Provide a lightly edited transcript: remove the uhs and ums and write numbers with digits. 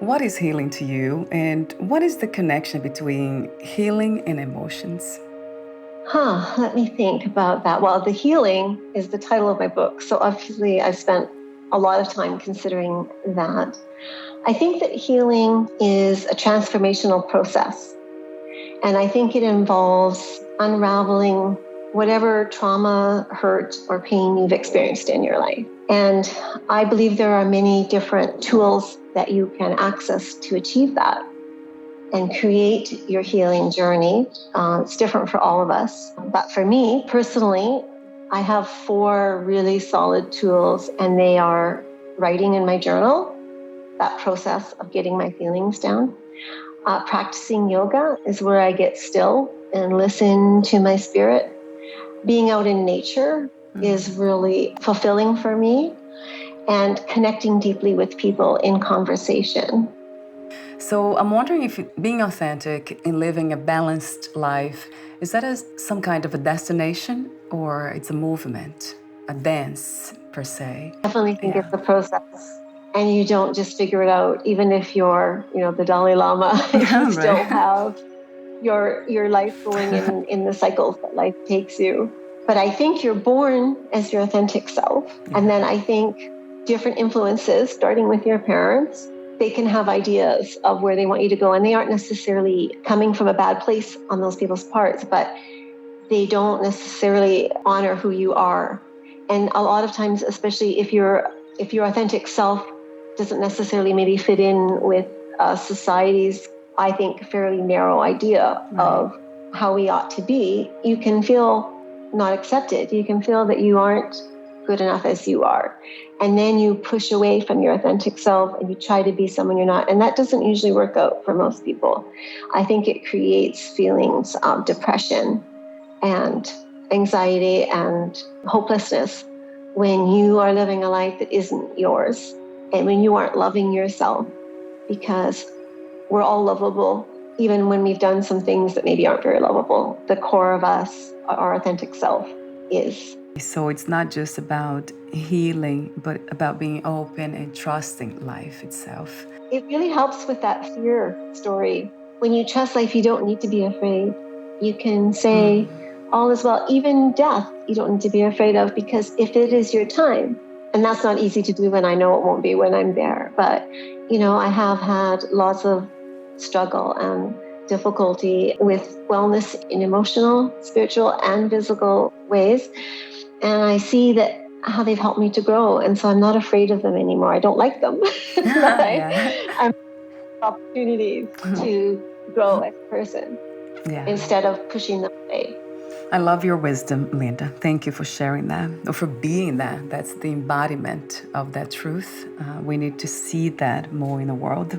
what is healing to you, and what is the connection between healing and emotions? Let me think about that. Well, The Healing is the title of my book. So obviously I've spent a lot of time considering that. I think that healing is a transformational process. And I think it involves unraveling whatever trauma, hurt, or pain you've experienced in your life. And I believe there are many different tools that you can access to achieve that and create your healing journey. It's different for all of us. But for me personally, I have 4 really solid tools, and they are writing in my journal, that process of getting my feelings down. Practicing yoga is where I get still and listen to my spirit. Being out in nature is really fulfilling for me, and connecting deeply with people in conversation. So I'm wondering if being authentic and living a balanced life, is that some kind of a destination, or it's a movement, a dance per se? I definitely think it's a process, and you don't just figure it out. Even if you're, the Dalai Lama, you still Right. have your life going in the cycles that life takes you. But I think you're born as your authentic self. And then I think different influences, starting with your parents, they can have ideas of where they want you to go. And they aren't necessarily coming from a bad place on those people's parts, but they don't necessarily honor who you are. And a lot of times, especially if your authentic self doesn't necessarily maybe fit in with society's, I think, fairly narrow idea of how we ought to be, you can feel not accepted. You can feel that you aren't good enough as you are. And then you push away from your authentic self and you try to be someone you're not. And that doesn't usually work out for most people. I think it creates feelings of depression and anxiety and hopelessness when you are living a life that isn't yours, and when you aren't loving yourself, because we're all lovable, even when we've done some things that maybe aren't very lovable. The core of us, our authentic self, is. So it's not just about healing, but about being open and trusting life itself. It really helps with that fear story. When you trust life, you don't need to be afraid. You can say, all is well. Even death, you don't need to be afraid of, because if it is your time, and that's not easy to do, and I know it won't be when I'm there, but, I have had lots of struggle and difficulty with wellness in emotional, spiritual, and physical ways. And I see that how they've helped me to grow. And so I'm not afraid of them anymore. I don't like them, but I'm opportunities to grow as a person instead of pushing them away. I love your wisdom, Lynda. Thank you for sharing that, or for being that. That's the embodiment of that truth. We need to see that more in the world.